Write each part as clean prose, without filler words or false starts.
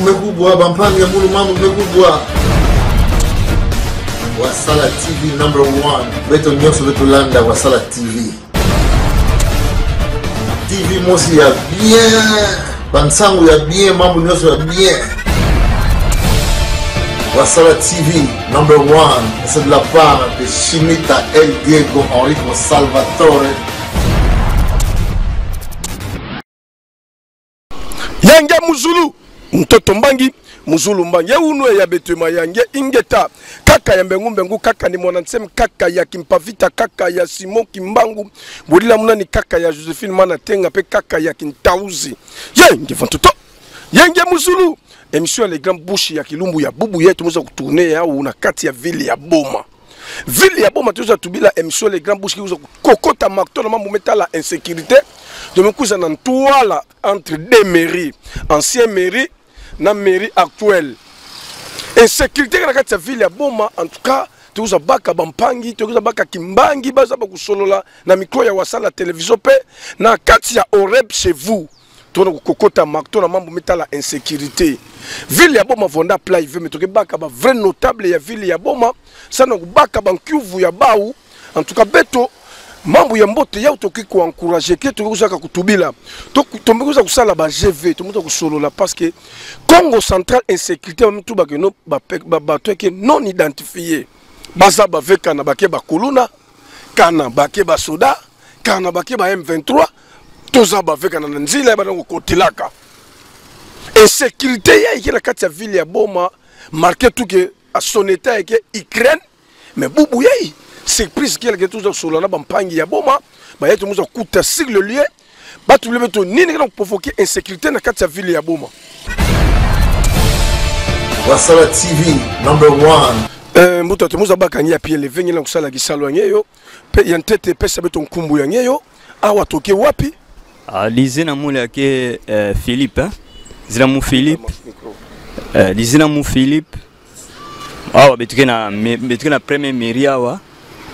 mekubwa bampange mulu mambo mekubwa Wasala TV #1 beto nyonso beto landa Wasala TV TV mosi ya bien bansangu ya bien mambo nyonso ya bien Wasala TV #1 c'est de la part de Chimita El Diego Enrico Salvatore Yange Muzulu mtoto mbangi Muzulu mbangi uno ya betema yange ingeta kaka ya mbengu kaka ni mwanansem kaka ya Kimpavita kaka ya Simon Kimbangu bodila muna ni kaka ya Josephine Mana tenga pe kaka ya Kintauzi yange vantoto yange Muzulu émission les grands bouches ya Kilumbu ya bubu yetu muza kutourner ya una kati ya ville ya Boma. Ville ya Boma tuza tubila émission les grands bouches qui uza kokota makto na mambo metala insécurité. De me cousin en toile entre deux mairies, ancienne mairie na mairie actuelle. Insécurité na kati ya ville ya Boma en tout cas tuza baka bampangi tuza baka kimbangi baza ba kusolola na micro ya Wasala télévision pe na kati ya Oreb chez vous. Tona kokota makto na mambo metala insécurité. Ville ya Boma vonda plaive mais toke baka ba vrai notable ya ville ya Boma sana baka bankuvu ya Bau en tout cas beto mambo ya mbote ya utoki ko encourager ke to kuzaka kutubila to tomekuza kusala ba GV to muto kusolola parce que Congo central insécurité mtu ba keno ba toke non identifié baza ba veka na bake ba kuluna kana bake ba soda kana bake ba M23 toza ba veka na nzila ba ngo kotilaka insécurité ya ikela kati ya ville ya Boma marqué tout que à son état et que Ukraine mais bubu yai surprise qui est toujours sur la bampangi ya Boma ba yetu muza kuta sur le lieu ba tu le to nini donc provoquer insécurité na kati ya ville ya Boma. Wasala TV #1 mbuto te muza bakani ya pied levé ngela kusala gisalo nyeyo pe ya ntete pesa beto nkumbu ya nyeyo awa toke wapi lizina mule yake Philippe zina mu Philippe lizina mu Philippe awa betuke na premier mairie awa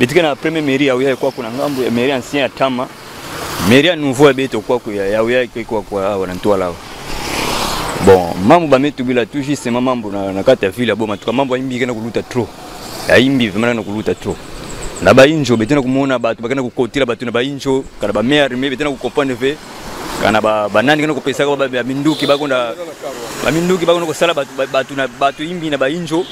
betuke na premier mairie awa kwa kuna ngambo ya mairie ancien ya Tama mairie nouveau ya beto kwa kwa awa na ntwala bon mambo ba metu bila tout justement mambo na kati ya ville Boma tuka mambo imbi kana kuluta trop ya imbi vraiment na kuluta trop na ba injo betena kumuona batu bakana kukotira batu na ba injo kana ba maire me betena kukomprendre ve kana ba nani kana kupesa kwa ba minduki bakonda ba minduki bakonda ko sala batu imbi na ba injo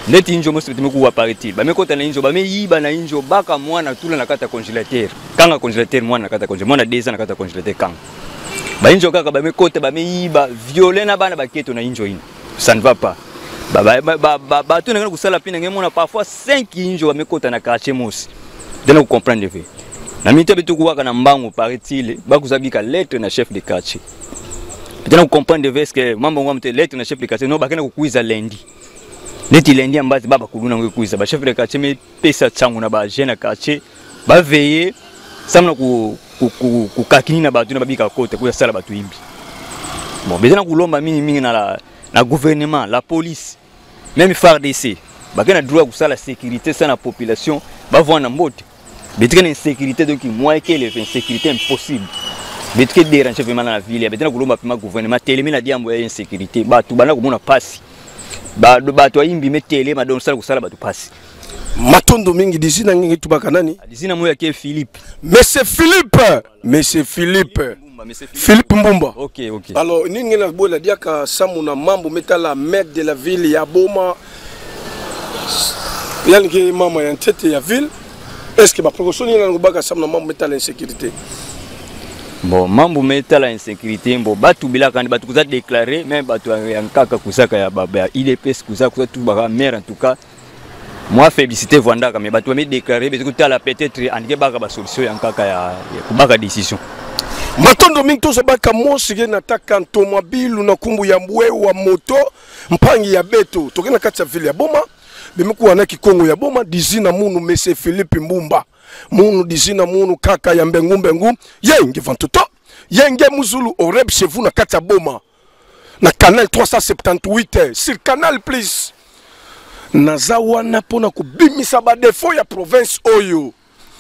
neti injo mosi betime ku apparaître ba mekota na injo ba meyiba na injo baka mwana tula na kata congélateur kanga congélateur mwana na kata congélateur mwana 2 ans na kata congélateur kanga ba injo kaka ba mekota ba meyiba violer na bana baketo na injo ino ça ne va pas ba tu na kusala pina ngemona parfois 5 injo ba mekota na quartier mosi dena ku comprendre ve na mite bitu kuwaka na mbango paraît-il ba kuzabika lettre na chef de quartier dena ku comprendre ve que mambo ngomte lettre na chef de quartier no bakena kukuiza lundi neti lundi ambazi baba kuluna ngekuiza ba chef de quartier me pesa changu na ba jeune quartier ba veiller samna ku kakini na batu na babika kote kuya sala batu imbi bon bezana kulomba mingi na gouvernement la police même FARDC bakena droit kusala sécurité sana population ba vona mbote betikena insécurité donc moi que les insécurité impossible betikena déranger vraiment la ville betena kulomba pima gouvernement telemi na diambo ya insécurité batu bana kumona pasi batu imbi metele madon sala kusala batu pasi matondo mingi dizina ngi tubaka nani dizina moya ke Philippe Monsieur Philippe Philippe Mbumba. Ok. Alors, ningi na bola diaka samuna mambo metala maire de la ville ya Boma. Yani ki mama ya ntete ya ville. Est-ce que ba précaution ni na ngobaka samuna mambo metala insécurité? Bon, mambo metala insécurité mbo batu bila kandi batu kuza déclarer même batu yankaka kusaka ya baba ya IDPS kusaka tout baka maire en tout cas. Moi félicité Vanda mais batu me déclarer parce que tala peut-être andike baka ba solution yankaka ya kubaka décision. Matondo mingi toza baka mosi ge nataka ntomabilu na kumbu ya mbwe wa moto mpangi ya beto tokena kati ya ville ya Boma bemiku wana Kikongo ya Boma dizina munu Monsieur Philippe Mbumba munu dizina munu kaka ya mbengu yenge vantoto yenge Muzulu Oreb chez vous na kati ya Boma na canal 378 sur canal plus nazawana pona kubimisa ba défaut ya province oyo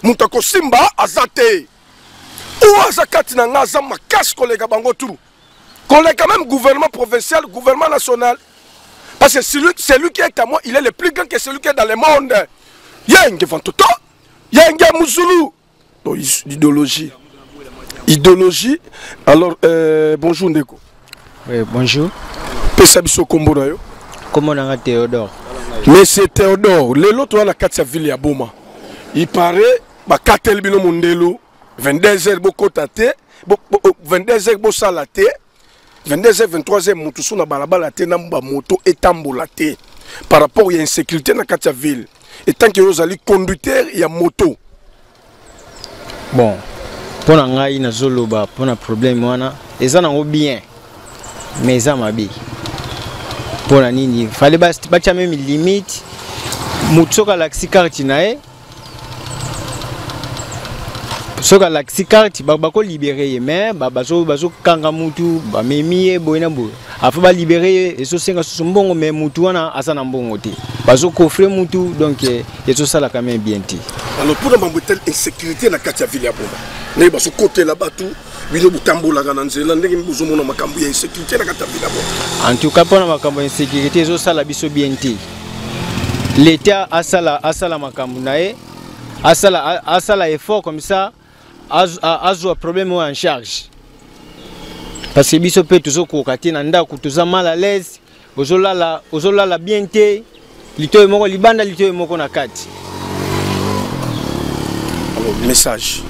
mutako simba azate Ouaza kati na ngaza makasi kolega bango turu qu'on ait quand même gouvernement provincial, gouvernement national. Parce que celui qui est à moi, il est le plus grand que celui qui est dans le monde. Il y a un Vantoto, il y a un Mouzoulou. Donc, idéologie. Idéologie. Alors, bonjour Ndeko. Oui, bonjour. Pesabiso Kombo na yo. Comment on a Théodore? Monsieur Théodore, le lot on a 4 villes à Boma. Il paraît, bah 4 bino mondelo, 22h boko tate, 22h bo salate, 22h 23h mutusu na balabala te na mba moto etambola te. Par rapport à l'insécurité dans 4 villes. Et tant que vous allez conducteur, il y a moto. Bon, pour ngai na zoloba, pour un problème wana, eza na bien. Mais ça m'a bien. Pour la nini, fallait bâtir même limite. Mutsoka laxi carte nae. Soka laxi carte, bako libérer mais baso kanga mutu, ba memiye boina bo. Afa ba libérer et so senga so mbongo mais mutu wana asana mbongo te. Baso coffrer mutu donc et so ça la quand même bien ti. Alors pour la mambotel insécurité na katia ville ya Boma. Ne baso côté là-bas tout. En tout cas, pour la sécurité, l'État a sala makambunae, a sala effort comme ça, a un problème en charge. Parce que biso peut toujours kokati nanda kutuza mal à l'aise, ozola la bienté, lito moko libanda lito moko na kati. Alors message.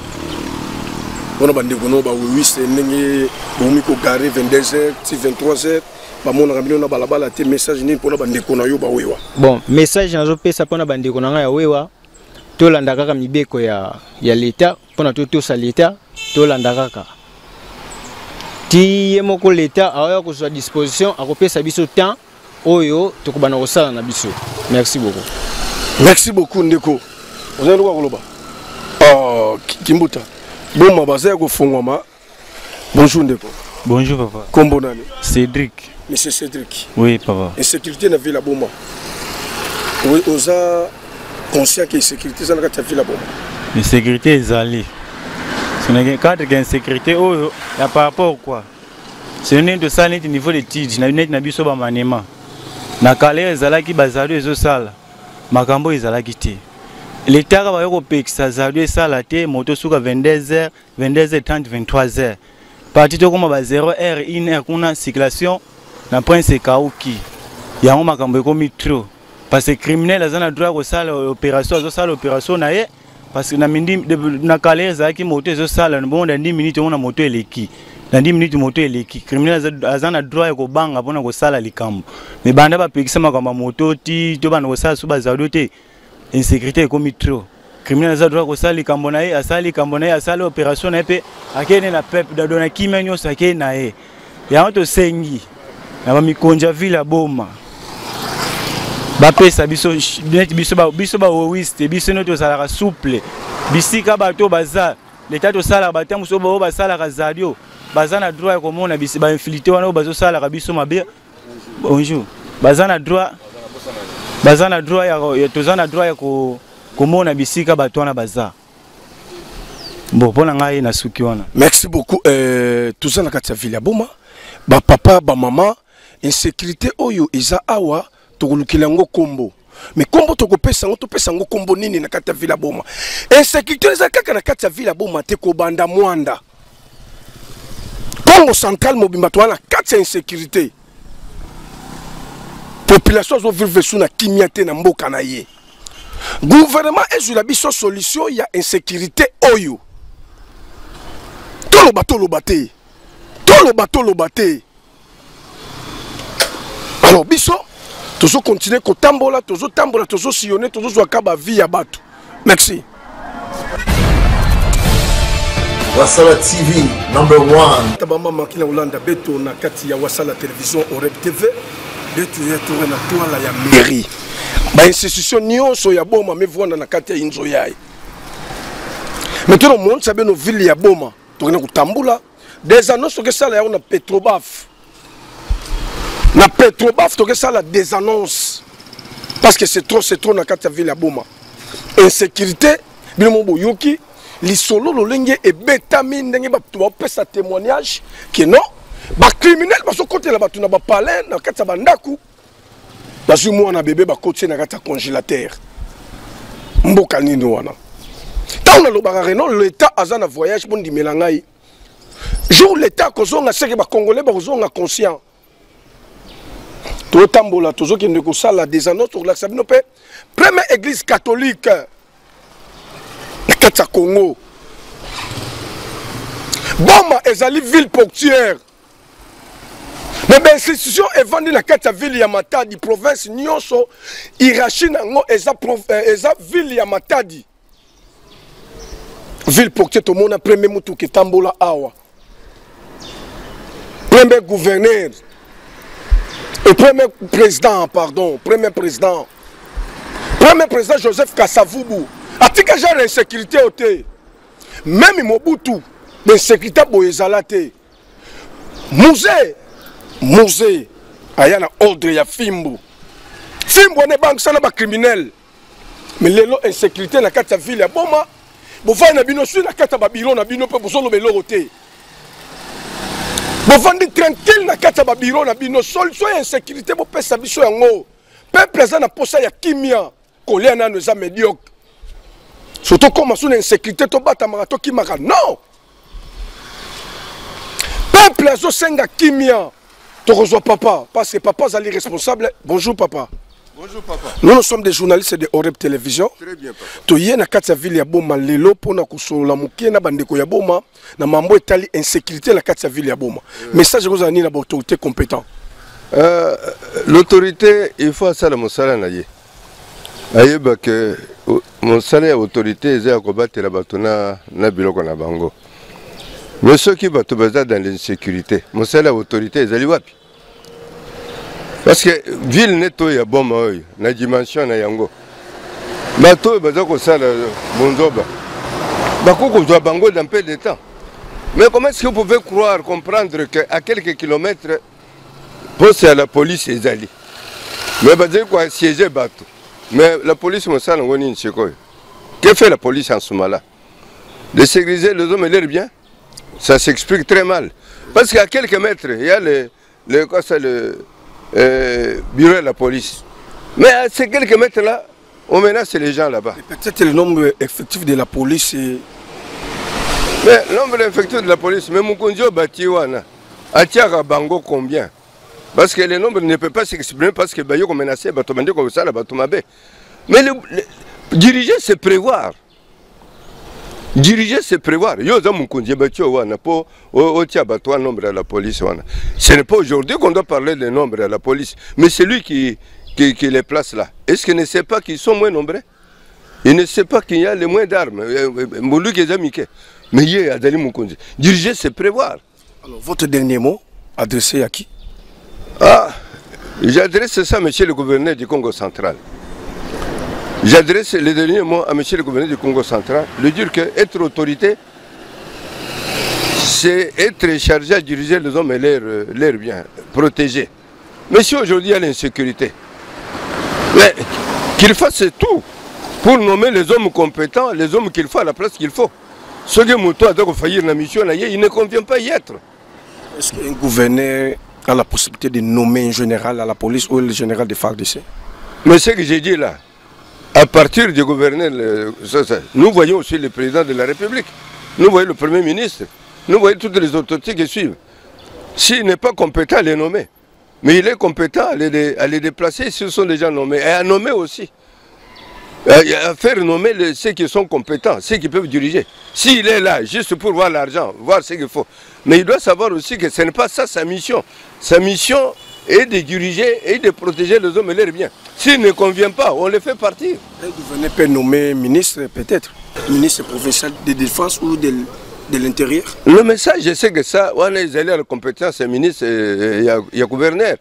On a bandé qu'on a oui c'est n'engé on miko garé 22h 23h ba mon ramino na balabala te message ni pour bandé qu'on a yo ba wewa. Bon message nazo pesa pona bandé qu'on a ya wewa to landa kaka mibeko ya l'état pona to sa l'état to landa kaka ti yemoko l'état a ko sa disposition a ko pesa biso temps oyo to ko bana ko sala na biso. Merci beaucoup. Merci beaucoup Ndeko. On a droit koloba. Oh Kimbuta. Bon, ma base bonjour Ndeko. Bonjour papa. Kombo nani? Cédric. Monsieur Cédric. Oui papa. Insécurité na ville à Boma. Oui, on a conscient que l'insécurité dans la ville à Boma. L'insécurité est allée. Si on a un cadre d'insécurité, oh, il y a par rapport à quoi? C'est un de ça, au niveau des titres, il y a un biso ba manema. Na calé ezalaki bazalo ezo sala. Makambo ezalaki te. L'État va y ça ça la té moto suka 22h 22h30 23h parti to comme 0h 1h kuna circulation na point c'est kauki ya ngoma makambo ko mitro parce que criminel azana droit ko sala opération na ye parce que na mindi na kaleza ki moto zo sala bon dans 10 minutes on a moto eleki dans 10 minutes moto eleki criminel azana droit ko banga pona ko sala likambo mais banda ba pekisa makambo moto ti to bana ko sala suba zalo te. Insécurité comme trop. Criminel a droit à sali kambonae, à sali opération na pe akene na pep da dona kimenyo sake na e. Ya to sengi. Na mikonja villa Boma. Ba pesa biso ba wiste, biso no to sala souple. Bisika ba to baza, l'état to sala ba tamu so ba sala ka zadio. Bazana droit ko mona bisi ba infilité wana bazo sala ka biso mabe. Bonjour. Bazana droit ya tozana droit ya komona bisika batwana baza. Bon pona ngai na suki wana. Merci beaucoup tozana katia ville ya Boma. Ba papa ba mama insécurité oyo iza awa tokolukila ngo kombo. Mais kombo tokopesa ngo topesa ngo kombo nini na katia ville ya Boma. Insécurité iza kaka na katia ville ya Boma te ko banda mwanda. Congo central mobimba toana katia insécurité. Population zo vivre sous na kimiate na mboka na ye. Gouvernement ezula biso solution ya insécurité oyo. Tolo bate. Alors biso tozo continuer ko tambola, tozo sillonner, tozo zwaka ba vie ya bato. Merci. Wasala TV #1. Tabamba makina Olanda beto na kati ya Wasala télévision Oreb TV. De tu es tourné na toile ya mairie. Ba institution nyonso ya Boma me vona na kati ya inzo yayi. Maintenant on monte sabe no ville ya Boma, tourné ku tambula des annonces que ça là on a Petrobaf. Na Petrobaf to que ça la des annonces parce que c'est trop na kati ya ville ya Boma. Insécurité, bino boyoki, li solo lo lenge e betami ndenge ba to pesa témoignage que non bacriminel bazokotela bato na bapalin na kati ya bandako bazwi mwana bebe bakotie na kati ya congélateur mboka nini wana ntango nalobaka reno l'état aza na voyage mpo ndimela ngai jour l'état akozonga seke bacongolais bakozonga conscient totambola tozokende kosala des annonces tolakisa bino mpe première église catholique na kati ya Congo Boma ezali ville portuaire mais l'institution evandi na kati ya ville ya Matadi province nyonso irachi nango eza ville ya Matadi ville portuaire tomona premier mutuka etambola awa premier gouverneur et premier président Joseph Kasavubu atika genre insécurité ote même Mobutu l'insécurité boyezala te musée aya na ordre ya fimbo ne banque sana ba criminel mais lelo insécurité na kati ya ville ya Boma bovandi na bino na kati ya babiro na bino pe bozoloba eloko te bovandi tranquille na kati ya babiro na bino solution ya insécurité bopesa biso yango peuple aza na posa ya kimia kolia nano eza médiocre surtout koma so na insécurité tobatamaka tokimaka non peuple azosenga kimia tokozwa papa parce que papa azali responsable. Bonjour papa. Bonjour papa. Nous sommes des journalistes de Oreb Télévision. Très bien papa. Toye na kati ya ville ya Boma lelo pona kosolola mokie na bandeko ya Boma na mambo etali insécurité na kati ya ville ya Boma. Message ko zani na ba autorité compétent. L'autorité il faut ça la mosala na ye. Ayeba que mosala ya autorité eza ko batela batuna na biloko na bango. Mais ceux qui battent dans l'insécurité, mon seul autorité, ils allaient wapi. Parce que ville neto ya Boma na dimension na yango. Bato bazako sala bonzoba. Bakoko doit bango dans peu de temps. Mais comment est-ce que vous pouvez croire, comprendre qu'à quelques kilomètres, poste à la police est allé. Mais bazako quoi siéger bato. Mais la police mon sala ngoni ncheko. Que fait la police en ce moment-là? De sécuriser les hommes et l'air bien? Ça s'explique très mal. Parce qu'à quelques mètres, il y a le bureau de la police. Mais à ces quelques mètres-là, on menace les gens là-bas. Peut-être le nombre effectif de la police est... Mais le nombre effectif de la police, mais Mukunjo Batiwana, Atiara Bango combien? Parce que le nombre ne peut pas s'exprimer parce que Bayo menacé, Batomande comme ça, Batomabe. Mais diriger, c'est prévoir. Diriger, c'est prévoir. Ce n'est pas aujourd'hui qu'on doit parler des nombres à la police, mais c'est lui qui les place là. Est-ce qu'il ne sait pas qu'ils sont moins nombreux? Il ne sait pas qu'il y a les moins d'armes. Mais diriger, c'est prévoir. Alors, votre dernier mot, adressé à qui? J'adresse ça à monsieur le gouverneur du Congo central. J'adresse les derniers mots à M. le gouverneur du Congo central, lui dire qu'être autorité, c'est être chargé à diriger les hommes et leurs biens, protéger. Mais si aujourd'hui il y a l'insécurité, qu'il fasse tout pour nommer les hommes compétents, les hommes qu'il faut à la place qu'il faut. Ce que Mouto a failli la mission, il ne convient pas y être. Est-ce qu'un gouverneur a la possibilité de nommer un général à la police ou le général de FARDC? Mais ce que j'ai dit là, à partir du gouverneur, nous voyons aussi le président de la République, nous voyons le Premier ministre, nous voyons toutes les autorités qui suivent. S'il n'est pas compétent à les nommer, mais il est compétent à les déplacer s'ils sont déjà nommés, et à nommer aussi. À faire nommer ceux qui sont compétents, ceux qui peuvent diriger. S'il est là juste pour voir l'argent, voir ce qu'il faut. Mais il doit savoir aussi que ce n'est pas ça sa mission. Sa mission est de diriger et de protéger les hommes et leurs biens. S'il ne convient pas, on les fait partir. Le gouverneur peut nommer ministre peut-être, ministre provincial de défense ou de l'intérieur. Le message, je sais que ça, on est allé à la compétence des ministres et à gouverneur.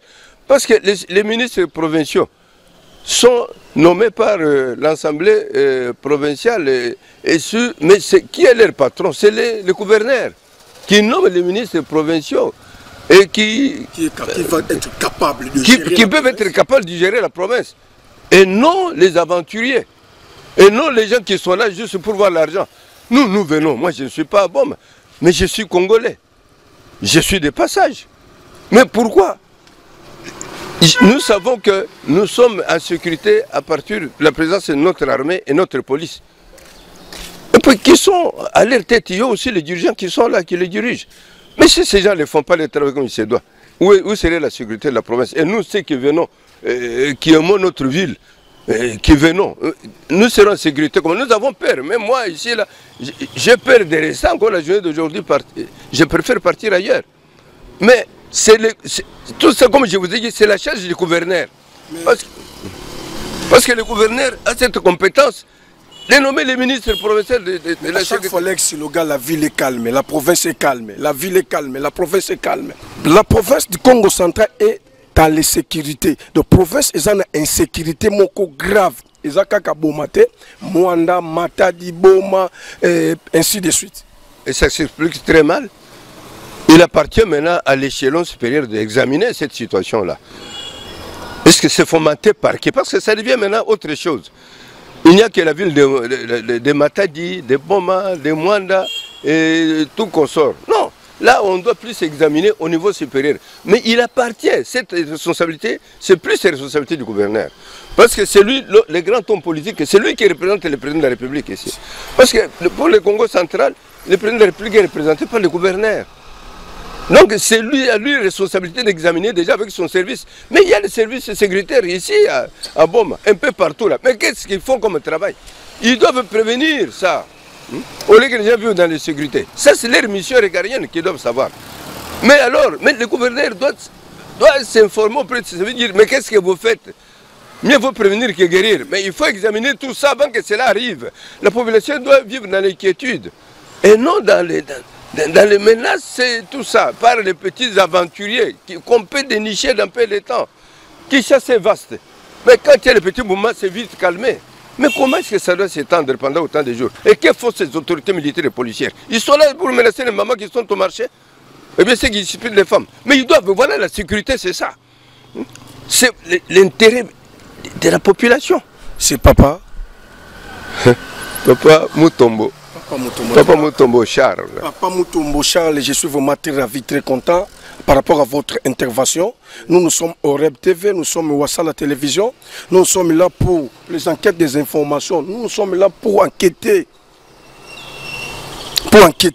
Parce que les ministres provinciaux sont nommés par l'Assemblée provinciale. Mais qui est leur patron? C'est les gouverneurs qui nomment les ministres provinciaux. Et qui va être capable de qui peuvent être capables de gérer la province. Et non les aventuriers. Et non les gens qui sont là juste pour voir l'argent. Nous venons, moi je ne suis pas à Boma, mais je suis congolais. Je suis de passage. Mais pourquoi? Nous savons que nous sommes en sécurité à partir de la présence de notre armée et notre police. Et puis qui sont à leur tête, il y a aussi les dirigeants qui sont là, qui les dirigent. Mais si ces gens ne font pas le travail comme il se doit, où serait la sécurité de la province? Et nous, ceux qui venons, qui aimons notre ville, qui venons, nous serons en sécurité. Comme nous avons peur. Même moi, ici, là, j'ai peur de rester encore la journée d'aujourd'hui. Je préfère partir ailleurs. Mais tout ça, comme je vous ai dit, c'est la charge du gouverneur. Parce que le gouverneur a cette compétence de nommer les ministres provinciaux de la sécurité. Chaque fois, la ville est calme, la province est calme, la ville est calme, la province est calme. La province du Congo central est dans l'insécurité. La province est dans l'insécurité grave. Ils ont kaka bomate, Mwanda, Matadi, Boma, ainsi de suite. Et ça s'explique très mal. Il appartient maintenant à l'échelon supérieur d'examiner cette situation-là. Est-ce que c'est fomenté par qui? Parce que ça devient maintenant autre chose. Il n'y a que la ville de Matadi, de Boma, de Mwanda et tout consort. Non, là on doit plus examiner au niveau supérieur. Mais il appartient, cette responsabilité, c'est plus la responsabilité du gouverneur. Parce que c'est lui, le grand homme politique, c'est lui qui représente le président de la République ici. Parce que pour le Congo central, le président de la République est représenté par le gouverneur. Donc c'est lui, à lui la responsabilité d'examiner déjà avec son service. Mais il y a les services sécuritaires ici à Boma, un peu partout là. Mais qu'est-ce qu'ils font comme travail? Ils doivent prévenir ça. Au lieu que les gens vivent dans la sécurité. Ça c'est leur mission régalienne qu'ils doivent savoir. Mais alors, le gouverneur doit s'informer auprès de ça. Ça veut dire, mais qu'est-ce que vous faites? Mieux vaut prévenir que guérir. Mais il faut examiner tout ça avant que cela arrive. La population doit vivre dans l'inquiétude. Et non dans les menaces, c'est tout ça, par les petits aventuriers qu'on peut dénicher dans peu de temps, qui chassent vaste. Mais quand il y a les petits mouvements, c'est vite calmé. Mais comment est-ce que ça doit s'étendre pendant autant de jours? Et que font ces autorités militaires et policières? Ils sont là pour menacer les mamans qui sont au marché? Eh bien, c'est qu'ils disciplinent les femmes. Mais ils doivent, voilà, la sécurité, c'est ça. C'est l'intérêt de la population. C'est papa Papa Mutombo. Papa Mutombo Charles. Papa Mutombo Charles, je suis vraiment très ravi, très content par rapport à votre intervention. Nous sommes au REB TV, nous sommes au Wassala Télévision. Nous sommes là pour les enquêtes des informations. Nous sommes là pour enquêter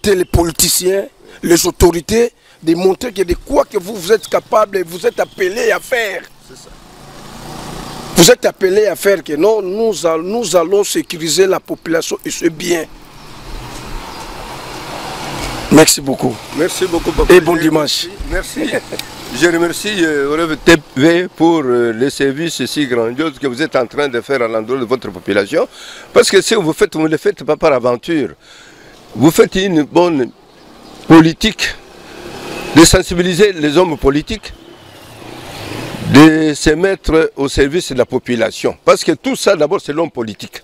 les politiciens, les autorités, de montrer que de quoi que vous êtes capable, vous êtes appelés à faire. Vous êtes appelés à faire que non, nous allons sécuriser la population et ce bien. Merci beaucoup. Merci beaucoup, papa. Et bon dimanche. Merci. Je remercie REB TV pour le service si grandiose que vous êtes en train de faire à l'endroit de votre population. Parce que si vous ne le faites pas par aventure. Vous faites une bonne politique de sensibiliser les hommes politiques, de se mettre au service de la population. Parce que tout ça, d'abord, c'est l'homme politique.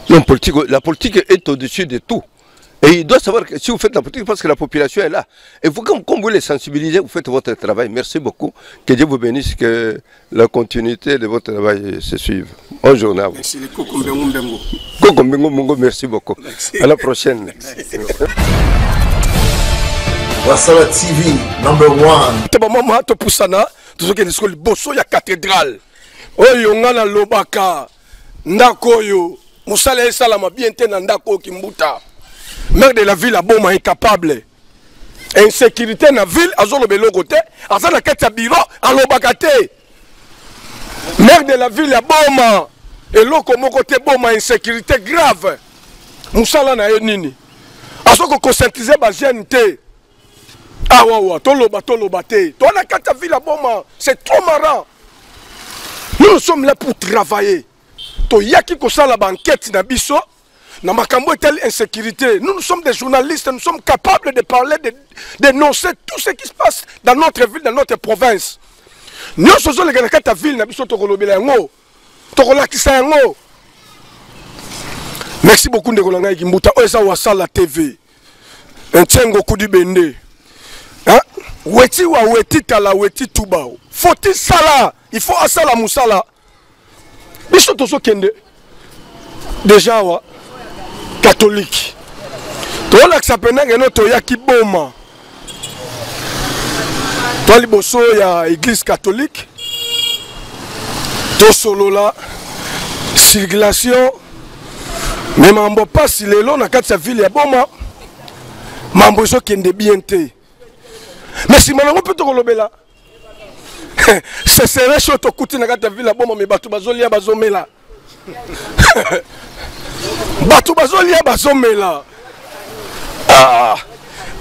L'homme politique. La politique est au-dessus de tout. Et il doit savoir que si vous faites la politique, parce que la population est là. Et vous, comme vous les sensibilisez, vous faites votre travail. Merci beaucoup. Que Dieu vous bénisse, que la continuité de votre travail se suive. Bonne journée à vous. Merci, merci beaucoup. Merci. À la prochaine. Wassala TV, #1. Tabamama to pusana, to que les bosso ya cathédrale. Oyo ngana lobaka, ndako yo, musala salama bien te na ndako kimbuta. Maire de la ville à Boma est incapable. Insécurité dans la ville, à Zolo Belogote, à Zana Keta Biro, à Lobakate. Maire de la ville à Boma, et l'autre côté Boma, insécurité grave. Moussala na Yenini. À ce qu'on conscientise la gente. Ah ouais, tolobate. Toi, la Keta ville à Boma, c'est trop marrant. Nous sommes là pour travailler. To yaki kosala banquette na biso. Dans ma telle insécurité, nous sommes des journalistes, nous sommes capables de parler, de dénoncer tout ce qui se passe dans notre ville, dans notre province. Nous sommes les gens de la ville, nous sommes merci beaucoup de Rolanga Kimbuta, Oesa Wassala TV. Un tchengo Koudi Bende. Weti wa weti tala weti tubao. Faut-il sala? Il faut asala moussala. Biso tozo kende. Déjà wa. Catholique. Tout là que ça peut n'être notre yaki Boma. Toi liboso ya église catholique. To solo la circulation. Mais mambo passe lelo na kati ya ville ya Boma. Mambo zo kende bien te. Mais si monango peut to kolobela. Ce serait chaud to kuti na kati ya ville ya Boma mais batu bazolia bazomela. Batu bazolia bazomela. Ah,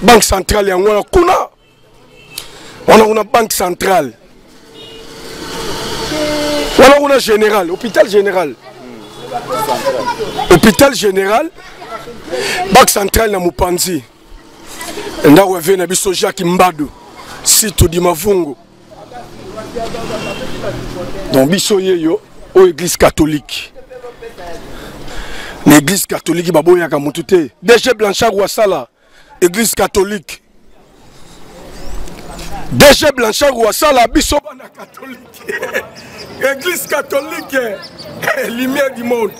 Banque centrale ya ngwana kuna. On a une banque centrale. On a un général, hôpital général. Hôpital général, banque centrale na Mupanzi. Nda wewe na biso Jacques Mbado, site di Mavungo. Donc biso yeyo au église catholique. L'église catholique baboya ka mutute. DG Blanchard Ouassala, église catholique. DG Blanchard Ouassala biso bana catholique. Église catholique, lumière du monde.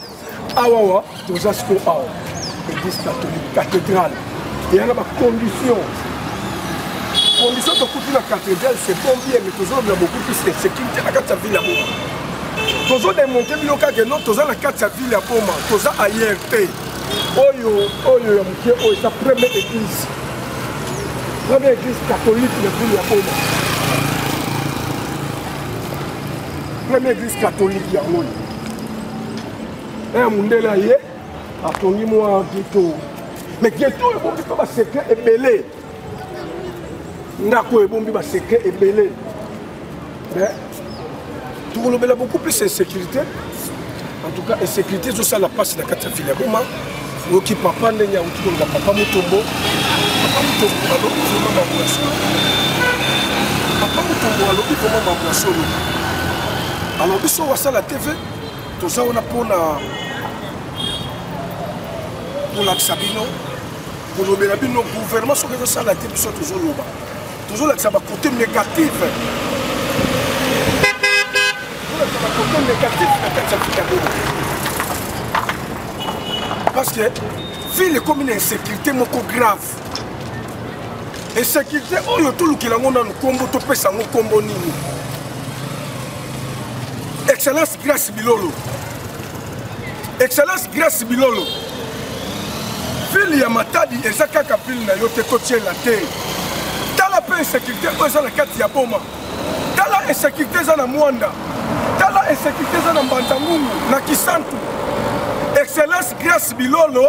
Awawa, tous asko awa. Église catholique, cathédrale. Il y a des conditions. Conditions de couper la cathédrale, c'est bon bien, mais tous autres ont beaucoup plus de sécurité à la carte ville à Boma. Tous autres démontré que non, tous la carte ville à Boma, tous ailleurs. Oyo, c'est la première église. Première église catholique de ville à Boma. Première église catholique ya Boma. Un mundela yé, atongi moi ghetto. Mais ghetto est bon, parce que secret est belé. Ndako est bon, parce que secret est belé. Mais tout le monde a beaucoup plus de sécurité. En tout cas, la sécurité, tout ça la passe dans la carte ville. Comment qui papa n'est pas là, papa Mutombo. Papa Mutombo, alors il faut m'embrasser. Papa Mutombo, alors il faut m'embrasser. Alors, ils sont à la TV. Tout ça, on a pour la Sabino, pour le Bélabino, le gouvernement, ce que ça la TV, sont toujours là. Toujours là, ça va côté négatif. Parce que ville comme une insécurité grave. Insécurité, oh, tout le qui l'a on a nous combo, tout peut s'en combo ni. Excellence grâce Bilolo. Excellence grâce Bilolo. Ville ya Matadi, ezaka ka ville na yo te kotier la terre. Dans la paix insécurité, oza la carte ya Boma. Dans la insécurité za na Mwanda. Dans la insécurité za na Mbantangungu, na Kisantu. Excellence grâce Bilolo.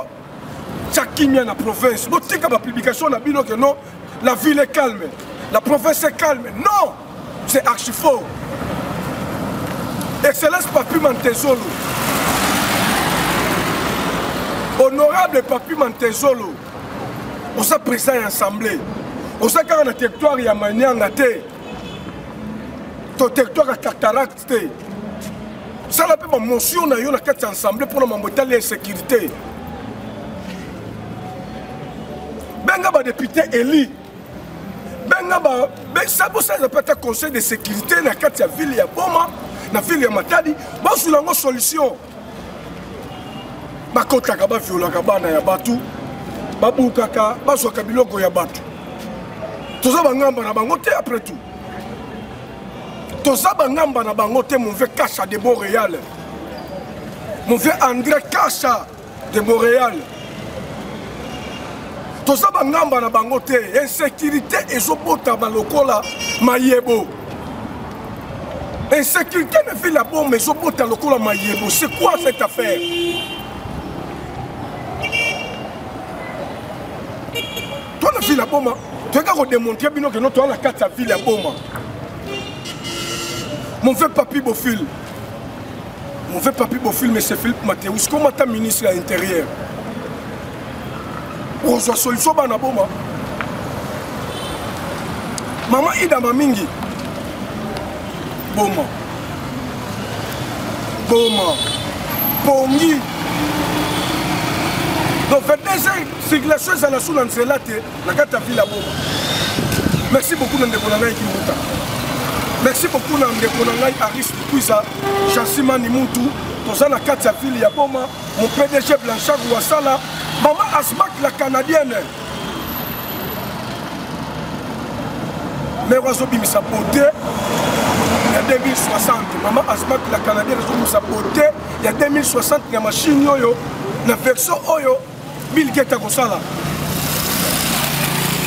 Chakimia na province. Botika ba publication na bino que non, la ville est calme. La province est calme. Non, c'est archi faux. Excellence Papi Mantezolo. Honorable Papi Mantezolo. On s'est présent à l'Assemblée. On s'est carré dans le territoire de Manianga. Ton territoire de Cataracte. Ça n'a pas de motion dans l'Assemblée pour la l'insécurité. Benga ba député élu. Benga ba ça peut être conseil de sécurité dans la ville ya Boma. Na ville ya Matadi, basu lango solution. Bakota ka ba viola ka bana ya batu. Babuka ka basu ka biloko ya batu. Toza bangamba na bango te après tout. Toza bangamba na bango te mon vieux Kacha de Montréal. Mon vieux André Kacha de Montréal. Toza bangamba na bango te insécurité ezobota balokola mayebo. Insécurité ne fait la bombe, mais je botte à l'ocolo Mayebo. C'est quoi cette affaire? Toi, la ville à bombe, tu as démontré que nous avons la carte à ville à bombe. Mon frère Papi Bofil. Mon frère Papi Bofil, mais c'est Philippe Mathéus. Comment tu as ministre à l'intérieur? On a solution à la bombe. Maman Ida Mamingi. Boma. Boma. Pongi. Donc, faites des circulations à la sous-lancelate, la carte à ville à Boma. Merci beaucoup, Ndekonangai Kimuta. Merci beaucoup, Ndekonangai Aris Kouiza, Chassima Nimutu, dans la carte à ville à Boma, mon PDG Blanchard Ouassala, Maman Asmak la Canadienne. mais bazobimisa beauté ya 2060 mama Asmat la canadienne azobimisa beauté ya 2060 ya machine oyo na version oyo Bill Gates akosala.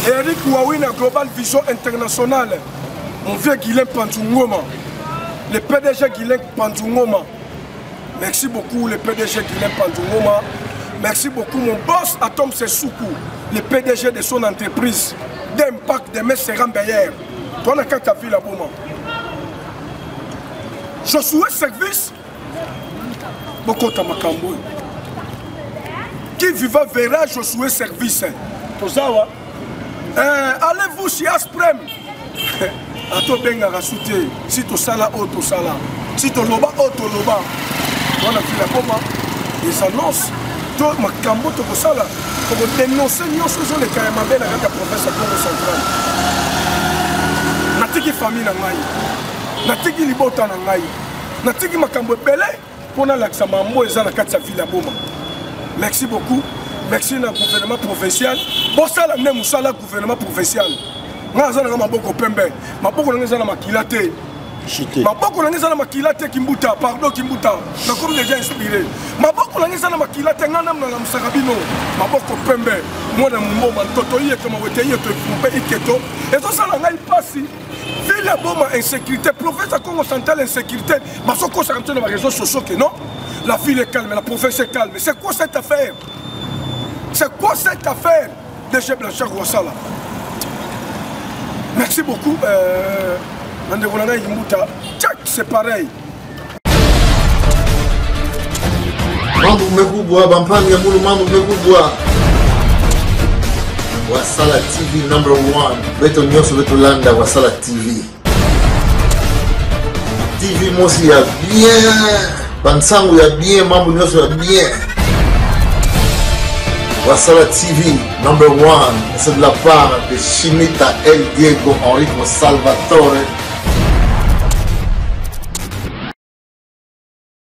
Eric Wawina Global Vision International, mon vieux Guilain Pandjoungoma, le PDG Guilain Pandjoungoma. Merci beaucoup le PDG Guilain Pandjoungoma. Merci beaucoup mon boss Atom Sessoukou, le PDG de son entreprise d'Impact de Messeram Bayer. Toi, on a qu'à ta ville à Boma. Je souhaite service. Bokota Makambo. Qui vivra verra je souhaite service. Tout ça, ouais. Allez-vous chez Asprem. Ato benga rasouté. Si tu sala, oh tu sala. Si tu loba, oh tu loba. On a vu la Boma. Ils annoncent. Toi, Makambo, tu sala. Pour dénoncer, nous sommes les Kayamabé, la province à Congo central. Natiki famille na ngai. Natiki libota na ngai. Natiki Makambo Pelé. Pour l'accès Mambo et la carte sa ville à Boma. Merci beaucoup. Merci au gouvernement provincial. Pour ça, la même le gouvernement provincial. Je suis un peu pembe. Je suis un makilate. Je suis un makilate Kimbuta. Pardon Kimbuta. Je suis déjà inspiré. Je suis un makilate. Je suis un musarabino. Je suis pembe. Moi, je suis et tout ça, je passe. Ville à Boma, insécurité. Province à Congo central, insécurité. Je suis concentré dans les réseaux sociaux. Non? La ville est calme, la province est calme. C'est quoi cette affaire? C'est quoi cette affaire DG Blanchard Ouassala? Merci beaucoup. C'est pareil. Mambo mekubwa bampani ya mulu mambo mekubwa. Ouassala TV #1. Beto nyoso beto landa Ouassala TV. TV mosi ya bien. Bansangu ya bien, mambo nyoso ya bien. Ouassala TV #1. C'est de la part de Chimita El Diego Enrico Salvatore.